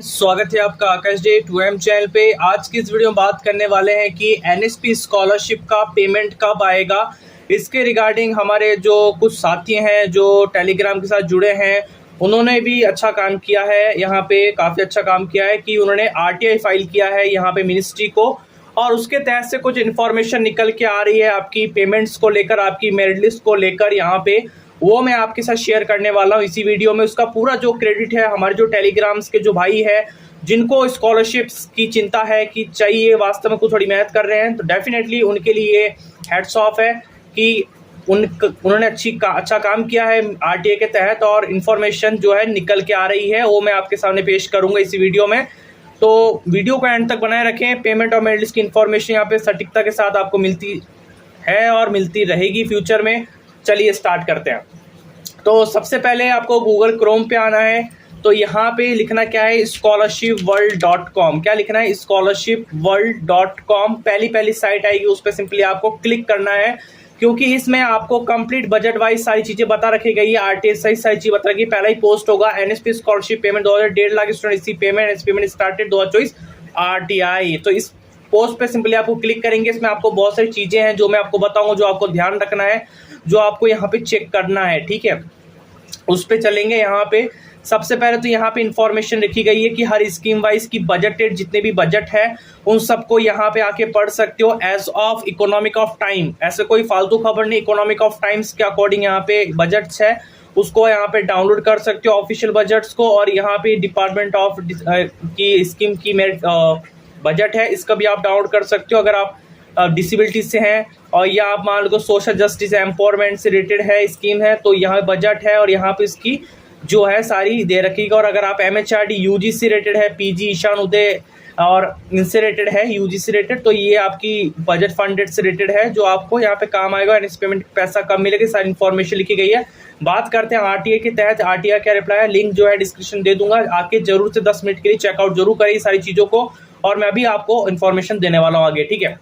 स्वागत है आपका आकाश डे 2M चैनल पे। आज की इस वीडियो में बात करने वाले हैं कि एनएसपी स्कॉलरशिप का पेमेंट कब आएगा। इसके रिगार्डिंग हमारे जो कुछ साथी हैं जो टेलीग्राम के साथ जुड़े हैं, उन्होंने भी अच्छा काम किया है। यहाँ पे काफ़ी अच्छा काम किया है कि उन्होंने आरटीआई फाइल किया है यहाँ पे मिनिस्ट्री को, और उसके तहत से कुछ इन्फॉर्मेशन निकल के आ रही है आपकी पेमेंट्स को लेकर, आपकी मेरिट लिस्ट को लेकर। यहाँ पे वो मैं आपके साथ शेयर करने वाला हूँ इसी वीडियो में। उसका पूरा जो क्रेडिट है हमारे जो टेलीग्राम्स के जो भाई है, जिनको स्कॉलरशिप्स की चिंता है कि चाहिए, वास्तव में कुछ थोड़ी मेहनत कर रहे हैं, तो डेफिनेटली उनके लिए हैट्स ऑफ है कि उन्होंने अच्छा काम किया है आरटीए के तहत, और इन्फॉर्मेशन जो है निकल के आ रही है वो मैं आपके सामने पेश करूंगा इसी वीडियो में। तो वीडियो को एंड तक बनाए रखें। पेमेंट और मेरिट लिस्ट की इन्फॉर्मेशन यहाँ पे सटीकता के साथ आपको मिलती है और मिलती रहेगी फ्यूचर में। चलिए स्टार्ट करते हैं। तो सबसे पहले आपको गूगल क्रोम पे आना है। तो यहाँ पे लिखना क्या है, scholarshipworld.com। क्या लिखना है, scholarshipworld.com। पहली साइट आएगी, उस पर सिंपली आपको क्लिक करना है, क्योंकि इसमें आपको कंप्लीट बजट वाइज सारी चीजें बता रखी गई है। आरटीआई सारी चीजें बता रखी। पहला ही पोस्ट होगा NSP scholarship payment 1.5 lakh student payment, NSP payment started 2024 RTI. तो इस पोस्ट पे सिंपली आपको क्लिक करेंगे। इसमें आपको बहुत सारी चीजें हैं जो मैं आपको बताऊंगा, जो आपको ध्यान रखना है, जो आपको यहाँ पे चेक करना है, ठीक है। उस पे चलेंगे। यहाँ पे सबसे पहले तो यहाँ पे इंफॉर्मेशन लिखी गई है कि हर स्कीम वाइज की बजटेड जितने भी बजट है उन सबको यहाँ पे आके पढ़ सकते हो as of Economic of Time. ऐसे कोई फालतू खबर नहीं, इकोनॉमिक ऑफ टाइम्स के अकॉर्डिंग यहाँ पे बजट्स है, उसको यहाँ पे डाउनलोड कर सकते हो ऑफिशियल बजट्स को। और यहाँ पे डिपार्टमेंट ऑफ की स्कीम की बजट है, इसका भी आप डाउनलोड कर सकते हो अगर आप डिसेबिलिटी से हैं, और या आप मान लो सोशल जस्टिस एम्पावरमेंट से रिलेटेड है स्कीम है, तो यहाँ बजट है और यहाँ पे इसकी जो है सारी दे रखीगा। और अगर आप एमएचआरडी यूजीसी रेटेड है, पीजी ईशान उदय और इनसे रेटेड है यूजीसी रेटेड, तो ये आपकी बजट फंडेड से रेटेड है, जो आपको यहाँ पे काम आएगा। एनएस पेमेंट पैसा कब मिलेगा, सारी इन्फॉर्मेशन लिखी गई है। बात करते हैं आरटीआई के तहत। आरटीआई क्या रिप्लाई है, लिंक जो है डिस्क्रिप्शन दे दूंगा, आके जरूर से 10 मिनट के लिए चेकआउट जरूर करिए सारी चीज़ों को, और मैं अभी आपको इन्फॉर्मेशन देने वाला हूँ आगे, ठीक है।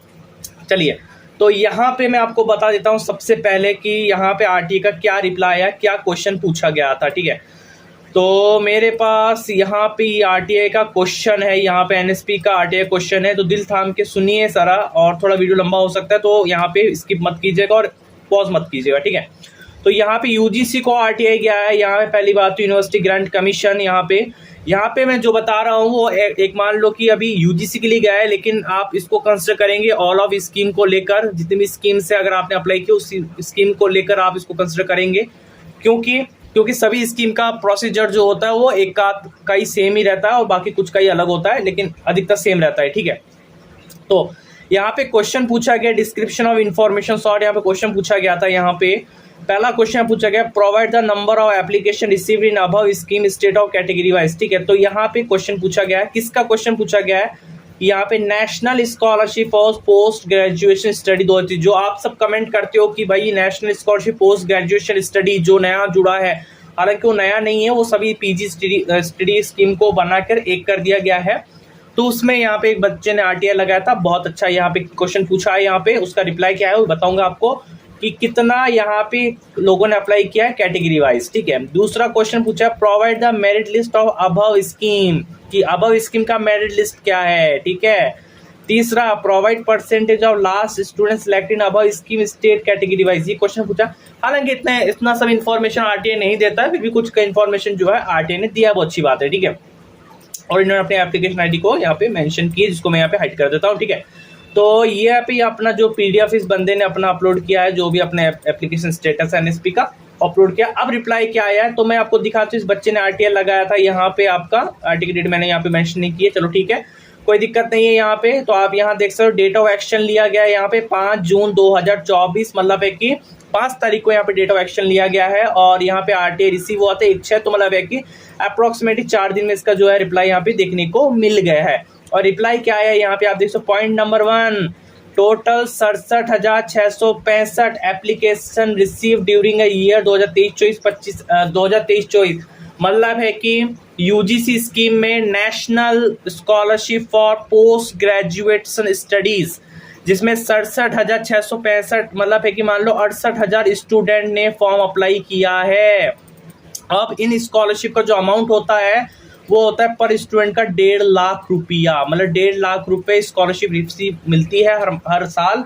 चलिए, तो यहाँ पे मैं आपको बता देता हूँ सबसे पहले कि यहाँ पे आरटीआई का क्या रिप्लाई है, क्या क्वेश्चन पूछा गया था, ठीक है। तो मेरे पास यहाँ पे आरटीआई का क्वेश्चन है, यहाँ पे एनएसपी का आरटीआई क्वेश्चन है, तो दिल थाम के सुनिए सारा, और थोड़ा वीडियो लंबा हो सकता है तो यहाँ पे स्किप मत कीजिएगा और पॉज मत कीजिएगा, ठीक है। तो यहाँ पे यूजीसी को आरटीआई गया है। यहाँ पे पहली बात तो यूनिवर्सिटी ग्रांट कमीशन, यहाँ पे मैं जो बता रहा हूँ वो एक मान लो कि अभी यूजीसी के लिए गया है, लेकिन आप इसको कंसिडर करेंगे ऑल ऑफ स्कीम को लेकर, जितनी भी स्कीम से अगर आपने अप्लाई की उस स्कीम को लेकर आप इसको कंसिडर करेंगे, क्योंकि सभी स्कीम का प्रोसीजर जो होता है वो एक का ही सेम ही रहता है और बाकी कुछ का ही अलग होता है, लेकिन अधिकतर सेम रहता है, ठीक है। तो यहाँ पे क्वेश्चन पूछा गया डिस्क्रिप्शन ऑफ इंफॉर्मेशन सॉर्ट। यहाँ पे क्वेश्चन पूछा गया था, यहाँ पे पहला क्वेश्चन पूछा गया provide the number of application received in above scheme state of category wise, ठीक है। तो यहाँ पे क्वेश्चन पूछा गया है, किसका क्वेश्चन पूछा गया है, यहाँ पे national scholarship for post graduation study 2023। जो आप सब कमेंट करते हो कि भाई national scholarship post graduation study जो नया जुड़ा है, हालांकि वो नया नहीं है, वो सभी पीजी स्टडी स्कीम को बनाकर एक कर दिया गया है। तो उसमें यहाँ पे एक बच्चे ने आरटीआई लगाया था, बहुत अच्छा यहाँ पे क्वेश्चन पूछा है। यहाँ पे उसका रिप्लाई क्या है वो बताऊंगा आपको कि कितना यहाँ पे लोगों ने अप्लाई किया है कैटेगरी वाइज, ठीक है। दूसरा क्वेश्चन पूछा है provide the merit list of above scheme, कि अबव स्कीम का मेरिट लिस्ट क्या है, ठीक है। तीसरा provide percentage of last student selected above scheme state category wise, ये क्वेश्चन पूछा। हालांकि इतना सब इन्फॉर्मेशन आरटीआई नहीं देता है, फिर भी कुछ का इन्फॉर्मेशन जो है आरटीआई ने दिया, वो अच्छी बात है, ठीक है। और इन्होंने अपने एप्लीकेशन आईडी को यहाँ पे मेंशन किया, जिसको मैं यहाँ पे हाइड कर देता हूँ, ठीक है। तो ये पे अपना जो पीडीएफ इस बंदे ने अपना अपलोड किया है, जो भी अपने एप्लीकेशन स्टेटस एनएसपी का अपलोड किया। अब रिप्लाई क्या आया है तो मैं आपको दिखाता हूँ। इस बच्चे ने आरटीआई लगाया था, यहाँ पे आपका आरटीआई डेट मैंने यहाँ पे मेंशन नहीं किया, चलो ठीक है, कोई दिक्कत नहीं है यहाँ पे। तो आप यहाँ देख सकते हो डेट ऑफ एक्शन लिया गया है यहाँ पे 5 जून 2024, मतलब है कि 5 तारीख को यहाँ पे डेट ऑफ एक्शन लिया गया है, और यहाँ पे आरटीआई रिसीव हुआ था 1/6, तो मतलब है कि अप्रोक्सीमेटली 4 दिन में इसका जो है रिप्लाई यहाँ पे देखने को मिल गया है। और रिप्लाई क्या आया यहाँ पे आप देख सकते हो, point number 1, total 67,665 application receive during year 2023-24, मतलब है कि यूजीसी स्कीम में national scholarship for post graduation studies, जिसमें 67,665, मतलब है कि मान लो 68,000 स्टूडेंट ने फॉर्म अप्लाई किया है। अब इन स्कॉलरशिप का जो अमाउंट होता है वो होता है पर स्टूडेंट का 1.5 लाख रुपया, मतलब 1.5 लाख रुपए स्कॉलरशिप रिसीव मिलती है हर साल।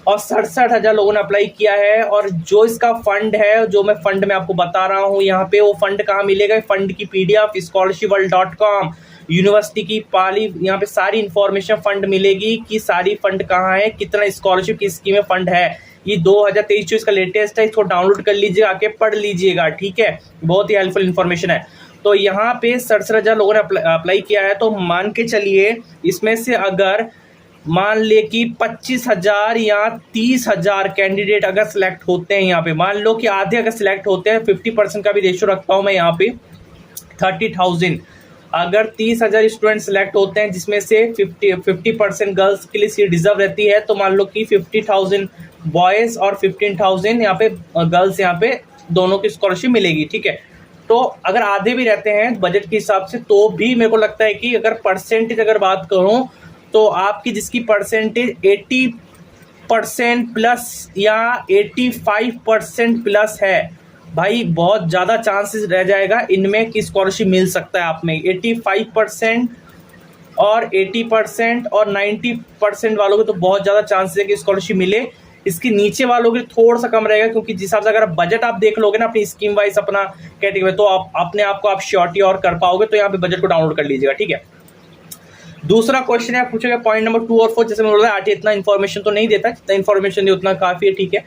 और 67,000 लोगों ने अप्लाई किया है। और जो इसका फंड है, जो मैं फंड में आपको बता रहा हूँ यहाँ पे, वो फंड कहाँ मिलेगा? फंड की PDF scholarshipworld.com, यूनिवर्सिटी की पाली, यहाँ पे सारी इंफॉर्मेशन फंड मिलेगी कि सारी फंड कहाँ है, कितना स्कॉलरशिप की स्कीम में फंड है। ये 2023-24 का लेटेस्ट है, इसको डाउनलोड कर लीजिएगा, आके पढ़ लीजिएगा, ठीक है। बहुत ही हेल्पफुल इन्फॉर्मेशन है। तो यहाँ पे 67,000 लोगों ने अप्लाई किया है। तो मान के चलिए इसमें से अगर मान ले कि 25,000 या 30,000 कैंडिडेट अगर सिलेक्ट होते हैं, यहाँ पे मान लो कि आधे अगर सिलेक्ट होते हैं, 50% का भी रेशो रखता हूँ मैं यहाँ पे, 30,000। अगर 30,000 स्टूडेंट सिलेक्ट होते हैं जिसमें से 50% गर्ल्स के लिए सीट रिजर्व रहती है, तो मान लो कि 50,000 बॉयज़ और 15,000 यहाँ पे गर्ल्स, यहाँ पे दोनों की स्कॉलरशिप मिलेगी, ठीक है। तो अगर आधे भी रहते हैं बजट के हिसाब से, तो भी मेरे को लगता है कि अगर परसेंटेज अगर बात करूं, तो आपकी जिसकी परसेंटेज 80% प्लस या 85% प्लस है, भाई बहुत ज़्यादा चांसेस रह जाएगा इनमें कि स्कॉलरशिप मिल सकता है आप में। 85% और 80% और 90% वालों के तो बहुत ज़्यादा चांसेस है कि स्कॉलरशिप मिले। इसके नीचे वालों के थोड़ा सा कम रहेगा, क्योंकि जिस हिसाब से अगर बजट आप देख लोगे ना अपनी स्कीम वाइज, अपना कैटेगरी, तो आप अपने आप को आप श्योरिटी और कर पाओगे। तो यहाँ पे बजट को डाउनलोड कर लीजिएगा, ठीक है। दूसरा क्वेश्चन है, पूछेगा पॉइंट नंबर 2 और 4। जैसे मैंने बोला आरटीए इतना इन्फॉर्मेशन तो नहीं देता, जितना इन्फॉर्मेशन दे उतना काफी है, ठीक है।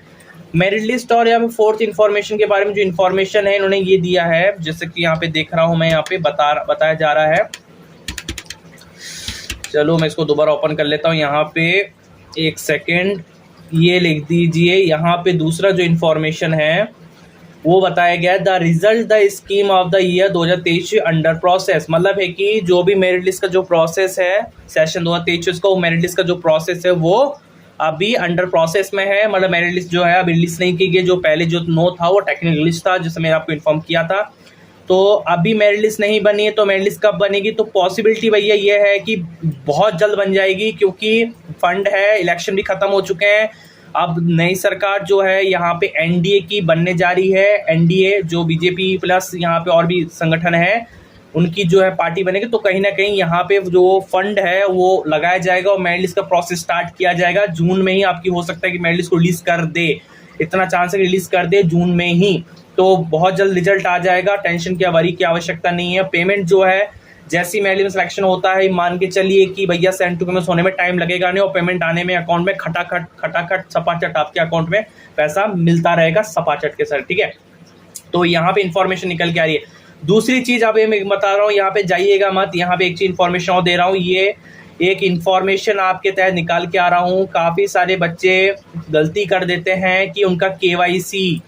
मेरिट लिस्ट और यहाँ पे 4th इन्फॉर्मेशन के बारे में जो इन्फॉर्मेशन है इन्होंने ये दिया है, जैसे कि यहाँ पे देख रहा हूँ मैं, यहाँ पे बताया जा रहा है। चलो मैं इसको दोबारा ओपन कर लेता हूँ। यहाँ पे एक सेकेंड, ये लिख दीजिए। यहाँ पे दूसरा जो इन्फॉर्मेशन है वो बताया गया, the result the scheme of the year 2023 under process. मतलब है कि जो भी मेरिट लिस्ट का जो प्रोसेस है सेशन 2023 का, वो मेरिट लिस्ट का जो प्रोसेस है वो अभी अंडर प्रोसेस में है। मतलब मेरिट लिस्ट जो है अभी रिलीज नहीं की गई। जो पहले जो नो था वो टेक्निकल लिस्ट था, जैसे मैंने आपको इन्फॉर्म किया था। तो अभी मेरिट लिस्ट नहीं बनी है, तो मेरिट लिस्ट कब बनेगी? तो पॉसिबिलिटी भैया ये है कि बहुत जल्द बन जाएगी, क्योंकि फंड है, इलेक्शन भी खत्म हो चुके हैं। अब नई सरकार जो है यहाँ पे एनडीए की बनने जा रही है। एनडीए जो बीजेपी प्लस यहाँ पे और भी संगठन है, उनकी जो है पार्टी बनेगी। तो कहीं ना कहीं यहाँ पे जो फंड है वो लगाया जाएगा और मेरिट लिस्ट का प्रोसेस स्टार्ट किया जाएगा। जून में ही आपकी हो सकता है कि मेरिट लिस्ट को रिलीज कर दे, इतना चांस है रिलीज कर दे जून में ही। तो बहुत जल्द रिजल्ट आ जाएगा, टेंशन की वरी की आवश्यकता नहीं है। पेमेंट जो है जैसी मेरिट में सिलेक्शन होता है, मान के चलिए कि भैया सेंड टू पेमेंट होने में टाइम लगेगा नहीं, और पेमेंट आने में अकाउंट में खटाखट सपाचट आपके अकाउंट में पैसा मिलता रहेगा सपाचट के सर, ठीक है। तो यहाँ पे इंफॉर्मेशन निकल के आ रही है। दूसरी चीज अब मैं बता रहा हूँ, यहाँ पे जाइएगा मत, यहाँ पे एक चीज इन्फॉर्मेशन और दे रहा हूँ। ये एक इन्फॉर्मेशन आपके तहत निकाल के आ रहा हूँ। काफी सारे बच्चे गलती कर देते हैं कि उनका KYC,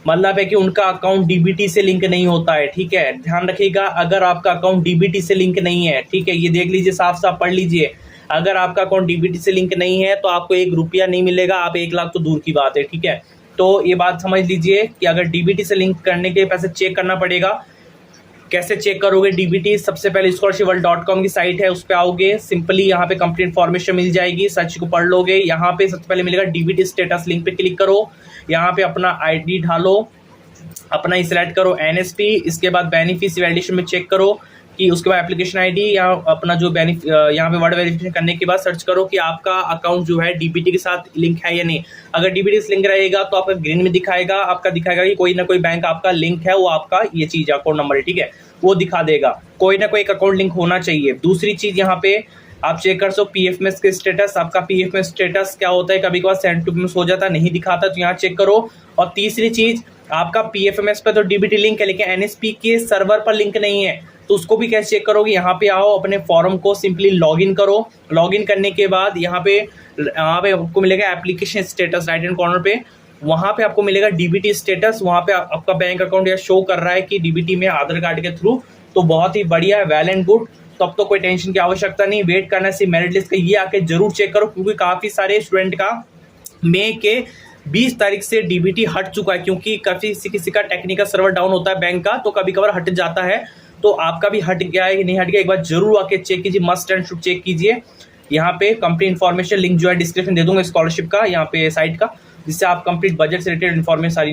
मतलब है कि उनका अकाउंट डीबीटी से लिंक नहीं होता है, ठीक है। ध्यान रखिएगा, अगर आपका अकाउंट डीबीटी से लिंक नहीं है, ठीक है, ये देख लीजिए, साफ साफ पढ़ लीजिए। अगर आपका अकाउंट डीबीटी से लिंक नहीं है तो आपको 1 रुपया नहीं मिलेगा। आप 1 लाख तो दूर की बात है, ठीक है। तो ये बात समझ लीजिए कि अगर डीबीटी से लिंक करने के पैसे चेक करना पड़ेगा। कैसे चेक करोगे डीबीटी? सबसे पहले scholarshipworld.com की साइट है, उस पर आओगे, सिंपली यहाँ पे कंप्लीट इन्फॉर्मेशन मिल जाएगी, सर्च को पढ़ लोगे। यहाँ पे सबसे पहले मिलेगा डीबीटी स्टेटस, लिंक पे क्लिक करो। यहाँ पे अपना ID ढालो, अपना ही सिलेक्ट करो NSP। इसके बाद बेनिफिशियरी वैलिडेशन में चेक करो कि उसके बाद एप्लीकेशन ID या अपना जो यहाँ पे वर्ड वेरिफिकेशन करने के बाद सर्च करो कि आपका अकाउंट जो है डीबीटी के साथ लिंक है या नहीं। अगर डीबीटी से लिंक रहेगा तो आपका ग्रीन में दिखाएगा, आपका दिखाएगा कि कोई ना कोई बैंक आपका लिंक है, वो आपका ये चीज अकाउंट नंबर है, ठीक है, वो दिखा देगा। कोई ना कोई एक अकाउंट लिंक होना चाहिए। दूसरी चीज यहाँ पे आप चेक कर सकते हो PFMS के स्टेटस। आपका PFMS स्टेटस क्या होता है, कभी कभार सेंड टू पेमेंट हो जाता है, नहीं दिखाता, तो यहाँ चेक करो। और तीसरी चीज, आपका PFMS पे तो डीबीटी लिंक है, लेकिन NSP के सर्वर पर लिंक नहीं है, तो उसको भी कैसे चेक करोगे? यहाँ पे आओ, अपने फॉर्म को सिंपली लॉगिन करो। लॉगिन करने के बाद यहाँ पे आपको मिलेगा application status, right hand corner पे, वहाँ पे आपको मिलेगा डीबीटी स्टेटस। वहाँ पे आपका बैंक अकाउंट या शो कर रहा है कि डीबीटी में आधार कार्ड के थ्रू, तो बहुत ही बढ़िया है, वेल एंड गुड। तब तो कोई टेंशन की आवश्यकता नहीं, वेट करना सिर्फ मेरिट लिस्ट का। ये आके जरूर चेक करो, क्योंकि काफी सारे स्टूडेंट का मई के 20 तारीख से डीबीटी हट चुका है, क्योंकि किसी का टेक्निकल सर्वर डाउन होता है बैंक का, तो कभी कभार हट जाता है। तो आपका भी हट गया है कि नहीं हट गया, एक बार जरूर आके चेक कीजिए, मस्ट एंड शुड चेक कीजिए। यहाँ पे कंप्लीट इन्फॉर्मेशन लिंक जो है डिस्क्रिप्शन दे दूंगा स्कॉलरशिप का, यहाँ पे साइट का, जिससे आप कंप्लीट बजट से रिलेटेड इन्फॉर्मेशन सारी